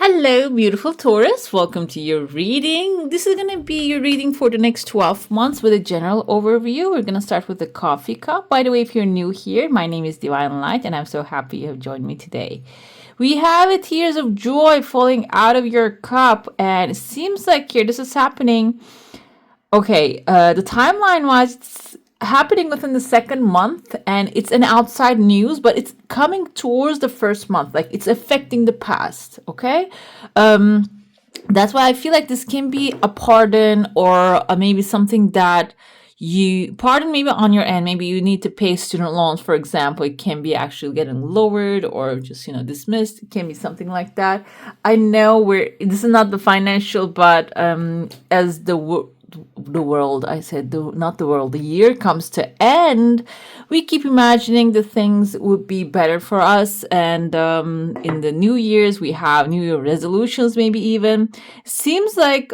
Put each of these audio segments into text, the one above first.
Hello, beautiful Taurus. Welcome to your reading. This is going to be your reading for the next 12 months with a general overview. We're going to start with the coffee cup. By the way, if you're new here, my name is Divine Light, and I'm so happy you have joined me today. We have a tears of joy falling out of your cup, and it seems like here this is happening. Okay, the timeline wise, it's happening within the second month, and it's an outside news, but it's coming towards the first month, like it's affecting the past. Okay, that's why I feel like this can be a pardon or maybe something that you pardon maybe on your end. Maybe you need to pay student loans, for example. It can be actually getting lowered or just dismissed. It can be something like that. I know this is not the financial, but as the world, I said, not the world, the year comes to end, we keep imagining the things would be better for us. And in the new years, we have new year resolutions, maybe even. Seems like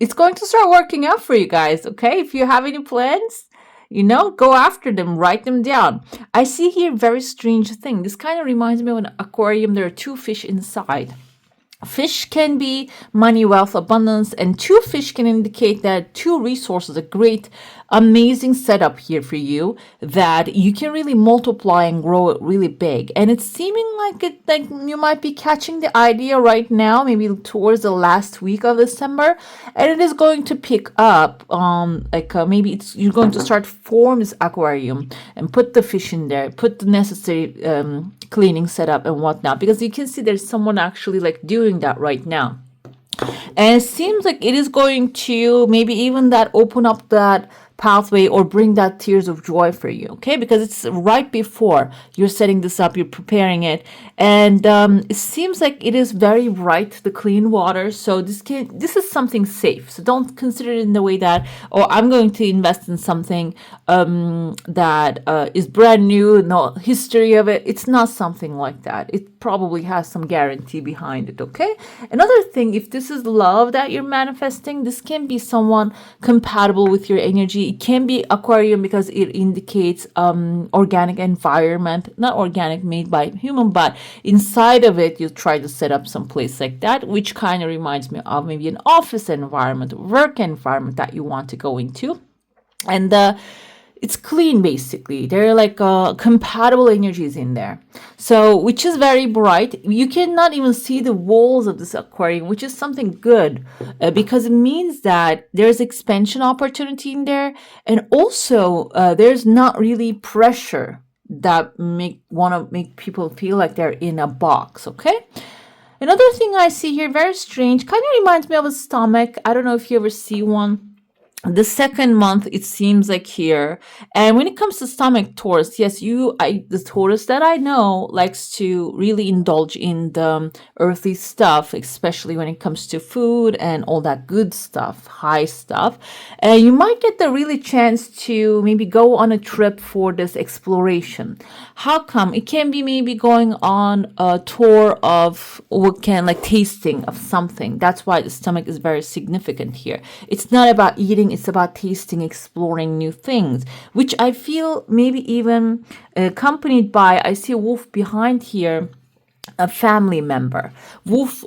it's going to start working out for you guys, okay? If you have any plans, go after them, write them down. I see here very strange thing. This kind of reminds me of an aquarium. There are two fish inside. Fish can be money, wealth, abundance, and two fish can indicate that two resources, a great, amazing setup here for you that you can really multiply and grow it really big. And it's seeming like you might be catching the idea right now, maybe towards the last week of December, and it is going to pick up. Maybe you're going to start form this aquarium and put the fish in there, put the necessary cleaning setup and whatnot, because you can see there's someone actually doing that right now. And it seems like it is going to maybe even that open up that pathway or bring that tears of joy for you, okay? Because it's right before you're setting this up, you're preparing it, and it seems like it is very bright, the clean water. So this is something safe. So don't consider it in the way that, oh, I'm going to invest in something that is brand new, no history of it. It's not something like that. It probably has some guarantee behind it, okay? Another thing, if this is love that you're manifesting, this can be someone compatible with your energy. It can be aquarium because it indicates organic environment, not organic made by human, but inside of it you try to set up some place like that, which kind of reminds me of maybe an office environment, work environment that you want to go into. And it's clean, basically. There are compatible energies in there. So, which is very bright. You cannot even see the walls of this aquarium, which is something good because it means that there's expansion opportunity in there. And also, there's not really pressure that want to make people feel like they're in a box, okay? Another thing I see here, very strange, kind of reminds me of a stomach. I don't know if you ever see one. The second month, it seems like here. And when it comes to stomach, Taurus, yes, the Taurus that I know likes to really indulge in the earthly stuff, especially when it comes to food and all that good stuff, high stuff. And you might get the really chance to maybe go on a trip for this exploration. How come? It can be maybe going on a tour of tasting of something. That's why the stomach is very significant here. It's not about eating. It's about tasting, exploring new things, which I feel maybe even accompanied by, I see a wolf behind here, a family member. Wolf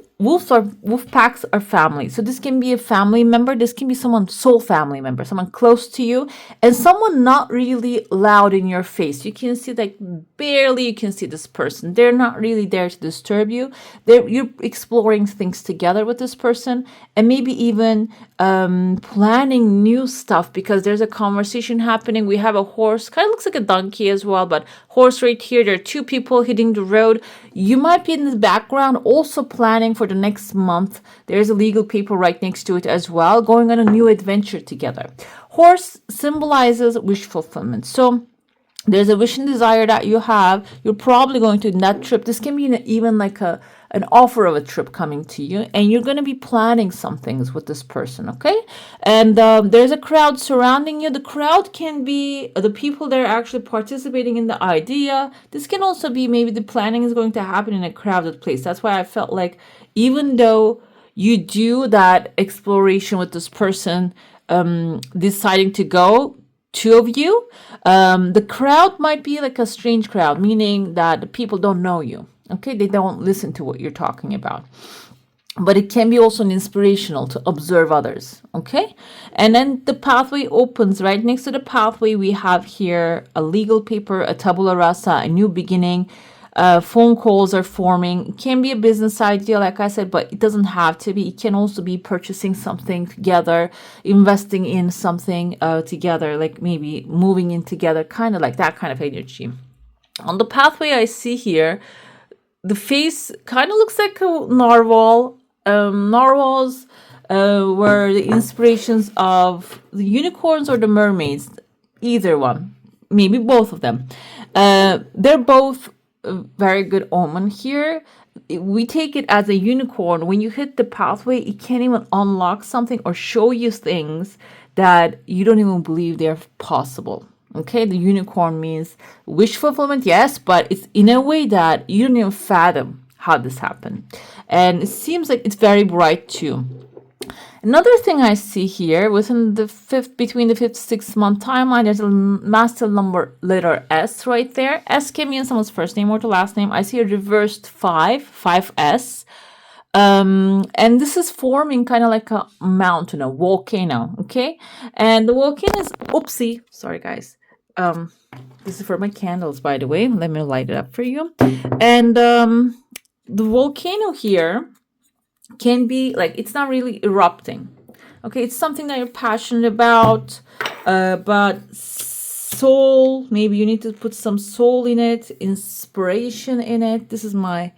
packs are family. So this can be a family member. This can be someone, soul family member, someone close to you, and someone not really loud in your face. You can see barely you can see this person. They're not really there to disturb you. You're exploring things together with this person, and maybe even planning new stuff because there's a conversation happening. We have a horse, kind of looks like a donkey as well, but horse right here. There are two people hitting the road. You might be in the background also planning for the next month. There's a legal paper right next to it as well, going on a new adventure together. Horse symbolizes wish fulfillment. So there's a wish and desire that you have. You're probably going to that trip. This can be even an offer of a trip coming to you, and you're going to be planning some things with this person, okay? And there's a crowd surrounding you. The crowd can be the people that are actually participating in the idea. This can also be maybe the planning is going to happen in a crowded place. That's why I felt like even though you do that exploration with this person, deciding to go, two of you, the crowd might be like a strange crowd, meaning that the people don't know you. Okay, they don't listen to what you're talking about. but it can be also an inspirational to observe others. Okay. And then the pathway opens. Right next to the pathway, we have here a legal paper, a tabula rasa, a new beginning. Phone calls are forming. It can be a business idea, like I said, but it doesn't have to be. It can also be purchasing something together, investing in something together, like maybe moving in together, kind of like that kind of energy. On the pathway I see here, the face kind of looks like a narwhal. Narwhals were the inspirations of the unicorns or the mermaids, either one, maybe both of them. They're both very good omen here. We take it as a unicorn. When you hit the pathway, it can even unlock something or show you things that you don't even believe they're possible. Okay, the unicorn means wish fulfillment, yes, but it's in a way that you don't even fathom how this happened. And it seems like it's very bright too. Another thing I see here between the 5th, 6th month timeline, there's a master number letter S right there. S can be in someone's first name or the last name. I see a reversed 5S. And this is forming kind of like a mountain, a volcano. Okay. And the volcano is, oopsie, sorry guys. This is for my candles, by the way. Let me light it up for you. And the volcano here can be like, it's not really erupting. Okay, it's something that you're passionate about, but soul, maybe you need to put some soul in it, inspiration in it. This is my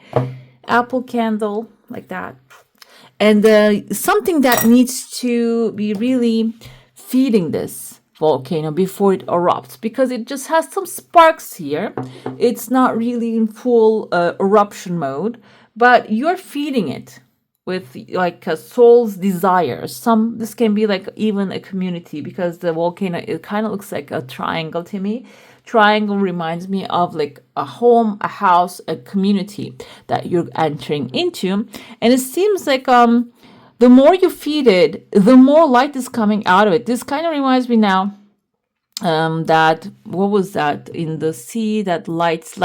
apple candle, like that. And something that needs to be really feeding this volcano before it erupts, because it just has some sparks here. It's not really in full eruption mode, but you're feeding it with like a soul's desire. This can be like even a community, because the volcano, it kind of looks like a triangle to me. Triangle reminds me of like a home, a house, a community that you're entering into. And it seems like the more you feed it, the more light is coming out of it. This kind of reminds me now that, what was that in the sea, that lighthouse.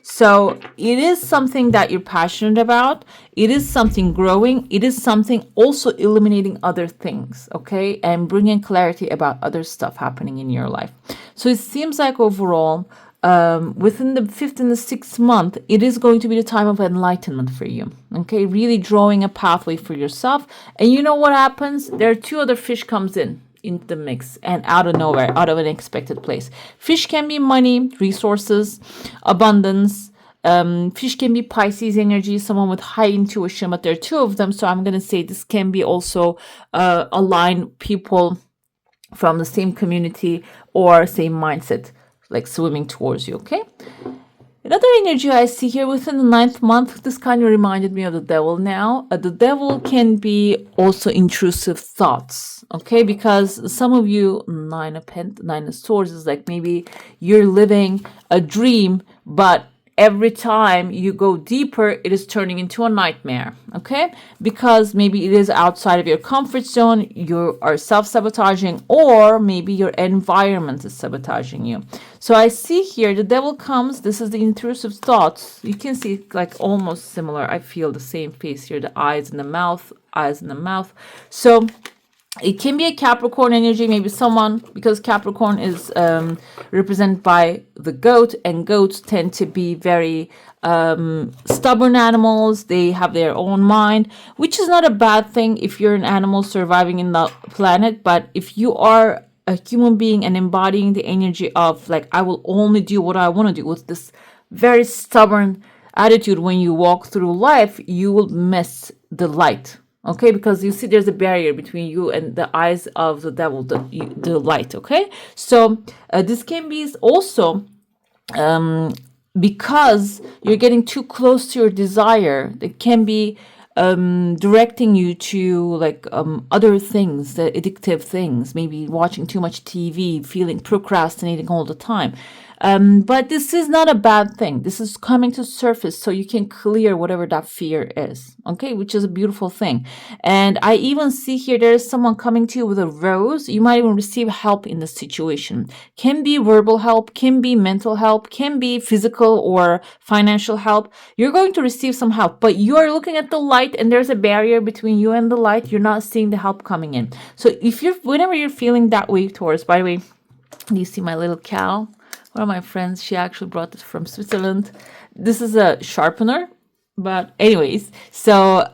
So it is something that you're passionate about. It is something growing. It is something also illuminating other things, okay? And bringing clarity about other stuff happening in your life. So it seems like overall, within the 5th and the 6th month, it is going to be the time of enlightenment for you, okay? Really drawing a pathway for yourself. And you know what happens? There are 2 other fish comes in the mix, and out of nowhere, out of an unexpected place. Fish can be money, resources, abundance. Fish can be Pisces energy, someone with high intuition, but there are 2 of them. So I'm going to say this can be also aligned people from the same community or same mindset, like swimming towards you, okay? Another energy I see here within the 9th month, this kind of reminded me of the devil now. The devil can be also intrusive thoughts, okay? Because some of you, 9 of Swords is like maybe you're living a dream, but every time you go deeper, it is turning into a nightmare, okay? Because maybe it is outside of your comfort zone, you are self-sabotaging, or maybe your environment is sabotaging you. So I see here, the devil comes, this is the intrusive thoughts. You can see like almost similar. I feel the same face here, the eyes in the mouth. So it can be a Capricorn energy, maybe someone, because Capricorn is represented by the goat, and goats tend to be very stubborn animals. They have their own mind, which is not a bad thing if you're an animal surviving in the planet. But if you are a human being and embodying the energy of like, I will only do what I want to do, with this very stubborn attitude, when you walk through life, you will miss the light. Okay, because you see there's a barrier between you and the eyes of the devil, the light, okay? So this can be also because you're getting too close to your desire. It can be directing you to like other things, the addictive things, maybe watching too much TV, procrastinating all the time. But this is not a bad thing. This is coming to surface so you can clear whatever that fear is, okay, which is a beautiful thing. And I even see here there is someone coming to you with a rose. You might even receive help in this situation. Can be verbal help, can be mental help, can be physical or financial help. You're going to receive some help, but you are looking at the light and there's a barrier between you and the light. You're not seeing the help coming in. So whenever you're feeling that way, Taurus, by the way, do you see my little cow? One of my friends, she actually brought this from Switzerland. This is a sharpener, but anyways, so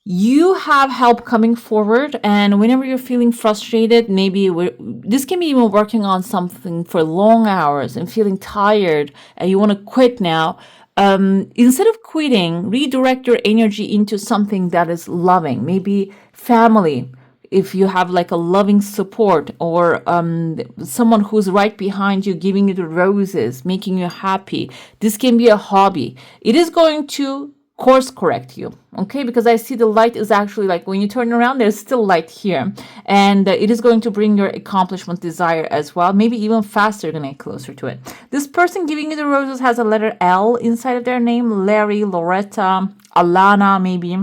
you have help coming forward, and whenever you're feeling frustrated, maybe this can be even working on something for long hours and feeling tired and you want to quit now. Instead of quitting, redirect your energy into something that is loving, maybe family. If you have like a loving support, or someone who's right behind you, giving you the roses, making you happy. This can be a hobby. It is going to course correct you, okay? Because I see the light is actually like when you turn around, there's still light here. And it is going to bring your accomplishment desire as well. Maybe even faster, you're going to get closer to it. This person giving you the roses has a letter L inside of their name. Larry, Loretta, Alana, maybe.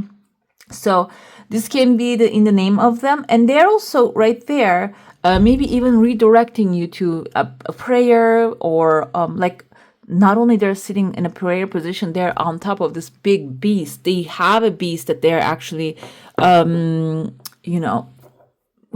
So this can be in the name of them. And they're also right there, maybe even redirecting you to a prayer, or like not only they're sitting in a prayer position, they're on top of this big beast. They have a beast that they're actually, you know,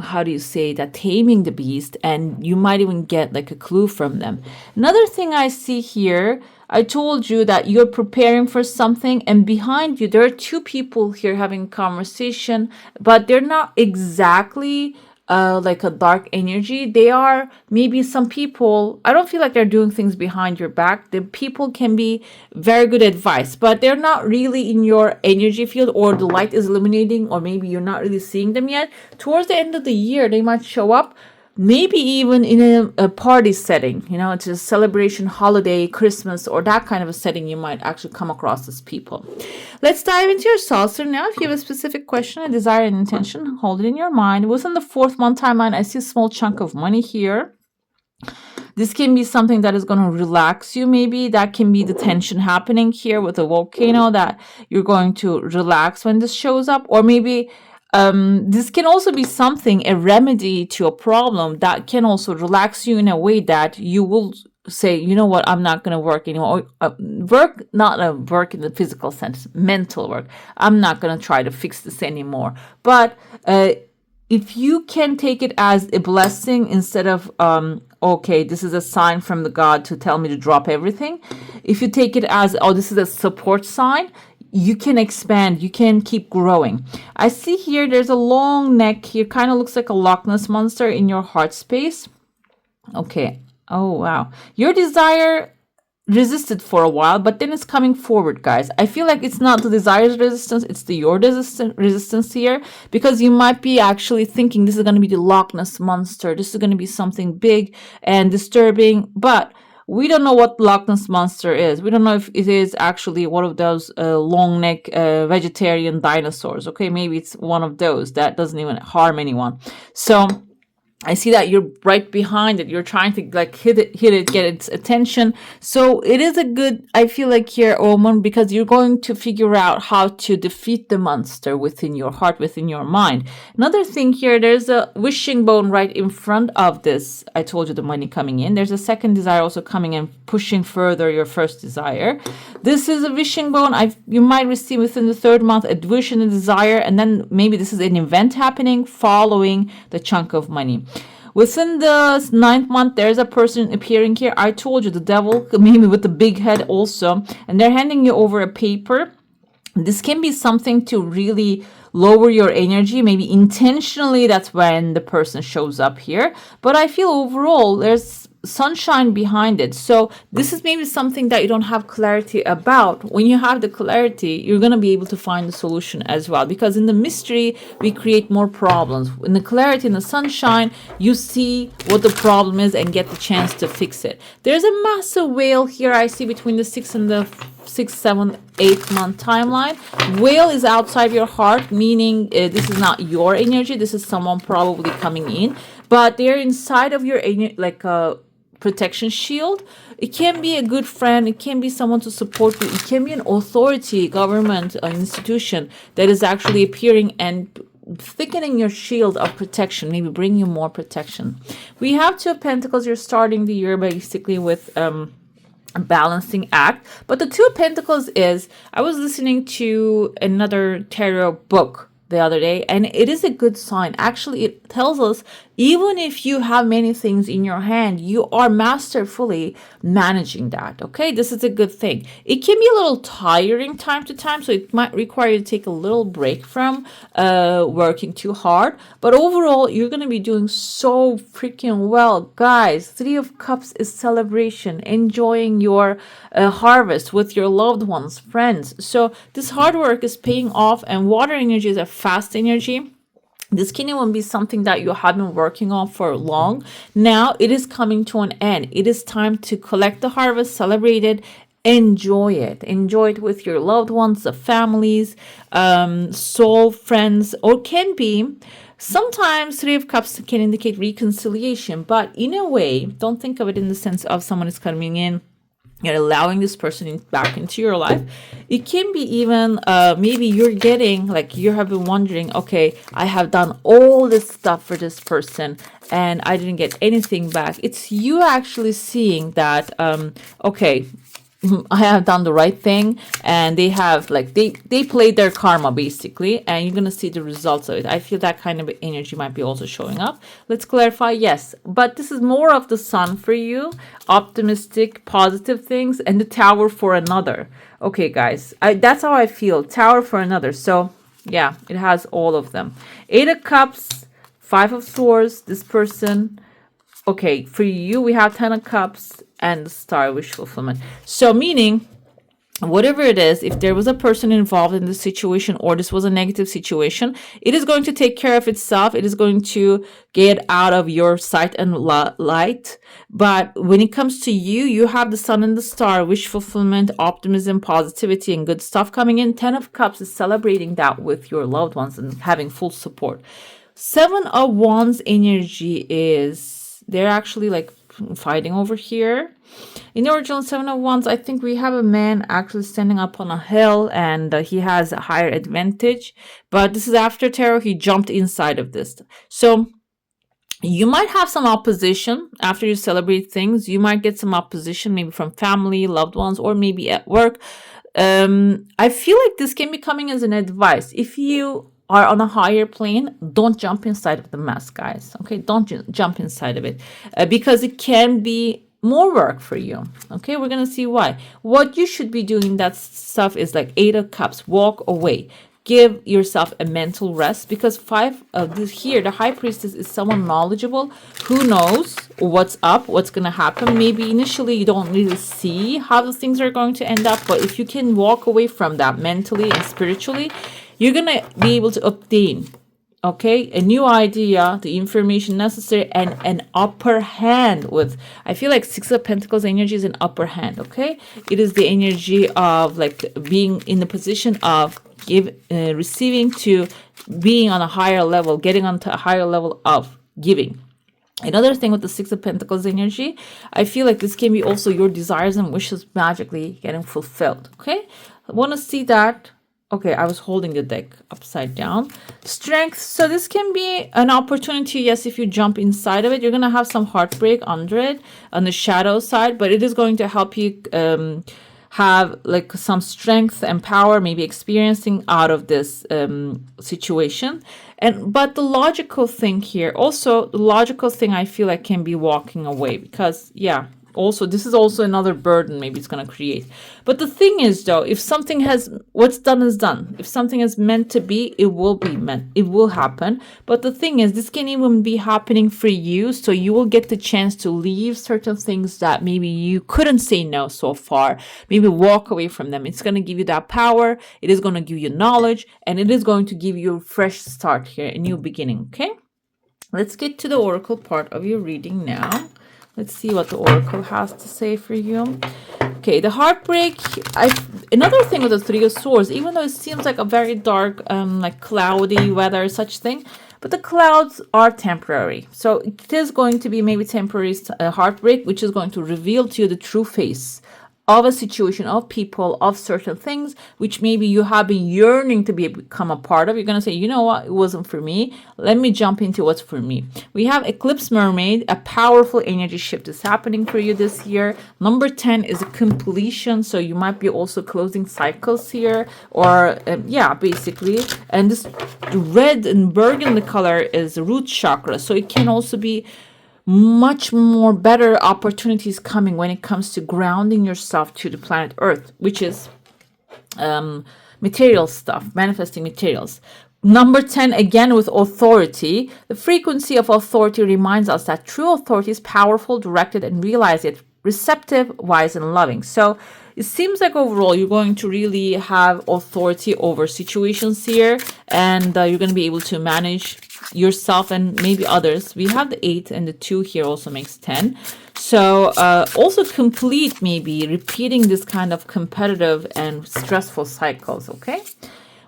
how do you say that, taming the beast, and you might even get like a clue from them. Another thing I see here, I told you that you're preparing for something, and behind you there are two people here having conversation, but they're not exactly like a dark energy. They are maybe some people, I don't feel like they're doing things behind your back. The people can be very good advice, but they're not really in your energy field, or the light is illuminating, or maybe you're not really seeing them yet. Towards the end of the year, they might show up, maybe even in a party setting, you know, it's a celebration, holiday, Christmas, or that kind of a setting. You might actually come across these people. Let's dive into your soul sign now. If you have a specific question, a desire, and intention, hold it in your mind. Within the 4th month timeline, I see a small chunk of money here. This can be something that is going to relax you. Maybe that can be the tension happening here with a volcano, that you're going to relax when this shows up. Or maybe this can also be something, a remedy to a problem that can also relax you in a way that you will say, you know what, I'm not going to work anymore. Work, not a work in the physical sense, mental work. I'm not going to try to fix this anymore. But if you can take it as a blessing instead of, okay, this is a sign from the God to tell me to drop everything. If you take it as, oh, this is a support sign, you can expand, you can keep growing. I see here there's a long neck here, kind of looks like a Loch Ness monster in your heart space. Okay. Oh, wow. Your desire resisted for a while, but then it's coming forward, guys. I feel like it's not the desire's resistance, it's your resistance here, because you might be actually thinking this is going to be the Loch Ness monster. This is going to be something big and disturbing, but we don't know what Loch Ness monster is. We don't know if it is actually one of those long neck vegetarian dinosaurs. Okay, maybe it's one of those that doesn't even harm anyone. So I see that you're right behind it. You're trying to like hit it, get its attention. So it is a good, I feel like here, Omen, because you're going to figure out how to defeat the monster within your heart, within your mind. Another thing here, there's a wishing bone right in front of this. I told you the money coming in. There's a second desire also coming in, pushing further your first desire. This is a wishing bone. You might receive within the 3rd month a wish and a desire, and then maybe this is an event happening following the chunk of money. Within the 9th month, there's a person appearing here. I told you, the devil, maybe with the big head also, and they're handing you over a paper. This can be something to really lower your energy, maybe intentionally. That's when the person shows up here. But I feel overall there's sunshine behind it. So this is maybe something that you don't have clarity about. When you have the clarity, you're going to be able to find the solution as well, because in the mystery we create more problems. In the clarity, in the sunshine, you see what the problem is and get the chance to fix it. There's a massive whale here I see between the 6th and the 6th, 7th, 8th month timeline. Whale is outside your heart, meaning this is not your energy. This is someone probably coming in, but they're inside of your like protection shield. It can be a good friend. It can be someone to support you. It can be an authority, government, institution that is actually appearing and thickening your shield of protection, maybe bring you more protection. We have Two of Pentacles. You're starting the year basically with a balancing act. But the Two of Pentacles is, I was listening to another tarot book the other day, and it is a good sign. Actually, it tells us even if you have many things in your hand, you are masterfully managing that. Okay, this is a good thing. It can be a little tiring time to time, so it might require you to take a little break from working too hard. But overall, you're going to be doing so freaking well, guys. Three of Cups is celebration, enjoying your harvest with your loved ones, friends. So this hard work is paying off, and water energy is a fast energy. This can even be something that you have been working on for long. Now it is coming to an end. It is time to collect the harvest, celebrate it, enjoy it. Enjoy it with your loved ones, the families, soul friends, or can be. Sometimes Three of Cups can indicate reconciliation, but in a way, don't think of it in the sense of someone is coming in, you're allowing this person back into your life. It can be even maybe you're getting, like, you have been wondering, okay, I have done all this stuff for this person and I didn't get anything back. It's you actually seeing that, okay, I have done the right thing, and they have, like, they played their karma basically, and you're gonna see the results of it. I feel that kind of energy might be also showing up. Let's clarify. Yes, but this is more of the Sun for you, optimistic, positive things, and the Tower for another. Okay, guys, that's how I feel. Tower for another. So yeah, it has all of them. Eight of Cups, Five of Swords. This person. Okay, for you, we have Ten of Cups and the Star, wish fulfillment. So meaning, whatever it is, if there was a person involved in this situation, or this was a negative situation, it is going to take care of itself. It is going to get out of your sight and light. But when it comes to you, you have the Sun and the Star, wish fulfillment, optimism, positivity, and good stuff coming in. Ten of Cups is celebrating that with your loved ones and having full support. Seven of Wands energy is, they're actually like fighting over here. In the original Seven of Wands, I think we have a man actually standing up on a hill, and he has a higher advantage. But this is after tarot. He jumped inside of this. So you might have some opposition after you celebrate things. You might get some opposition, maybe from family, loved ones, or maybe at work. I feel like this can be coming as an advice. If you are on a higher plane, don't jump inside of the mess, guys. Okay, don't jump inside of it, because it can be more work for you. Okay, we're gonna see why. What you should be doing, that stuff is like Eight of Cups, walk away, give yourself a mental rest, because five of this here, the High Priestess, is someone knowledgeable who knows what's up, what's gonna happen. Maybe initially you don't really see how the things are going to end up, but if you can walk away from that mentally and spiritually, you're going to be able to obtain, okay, a new idea, the information necessary, and an upper hand with, I feel like Six of Pentacles energy is an upper hand, okay? It is the energy of like being in the position of receiving to being on a higher level, getting onto a higher level of giving. Another thing with the Six of Pentacles energy, I feel like this can be also your desires and wishes magically getting fulfilled, okay? I want to see that. Okay, I was holding the deck upside down. Strength. So this can be an opportunity. Yes, if you jump inside of it, you're going to have some heartbreak under it on the shadow side, but it is going to help you have like some strength and power, maybe experiencing out of this situation. But the logical thing here, also the logical thing I feel like can be walking away, because yeah, also this is also another burden maybe it's going to create. But the thing is, though, if something has, what's done is done. If something is meant to be, it will be meant, it will happen. But the thing is, this can even be happening for you, so you will get the chance to leave certain things that maybe you couldn't say no so far, maybe walk away from them. It's going to give you that power, it is going to give you knowledge, and it is going to give you a fresh start here, a new beginning. Okay, let's get to the oracle part of your reading now. Let's see what the oracle has to say for you. Okay, the heartbreak. Another thing with the Three of Swords, even though it seems like a very dark, like cloudy weather, such thing, but the clouds are temporary. So it is going to be maybe temporary heartbreak, which is going to reveal to you the true face of a situation, of people, of certain things, which maybe you have been yearning to become a part of. You're going to say, you know what, it wasn't for me. Let me jump into what's for me. We have Eclipse Mermaid. A powerful energy shift is happening for you this year. Number 10 is a completion. So you might be also closing cycles here, or yeah, basically. And this red and burgundy color is root chakra. So it can also be much more better opportunities coming when it comes to grounding yourself to the planet Earth, which is material stuff, manifesting materials. Number 10, again with authority. The frequency of authority reminds us that true authority is powerful, directed, and realize it, receptive, wise, and loving. So it seems like overall you're going to really have authority over situations here, and you're going to be able to manage yourself and maybe others. We have the 8 and the 2 here also makes 10. So also complete maybe repeating this kind of competitive and stressful cycles, okay?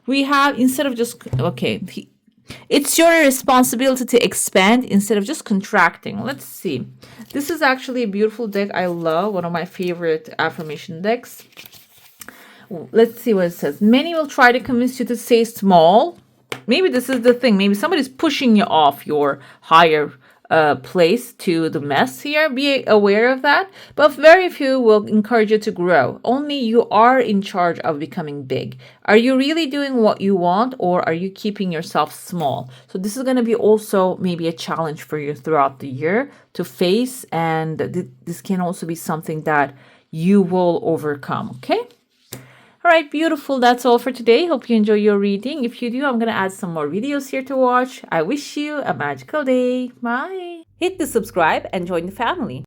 We have, instead of just, okay, it's your responsibility to expand instead of just contracting. Let's see. This is actually a beautiful deck. I love, one of my favorite affirmation decks. Let's see what it says. Many will try to convince you to stay small. Maybe this is the thing. Maybe somebody's pushing you off your higher place to the mess here. Be aware of that. But very few will encourage you to grow. Only you are in charge of becoming big. Are you really doing what you want, or are you keeping yourself small? So this is going to be also maybe a challenge for you throughout the year to face. And this can also be something that you will overcome. Okay? All right, beautiful. That's all for today. Hope you enjoy your reading. If you do, I'm going to add some more videos here to watch. I wish you a magical day. Bye. Hit the subscribe and join the family.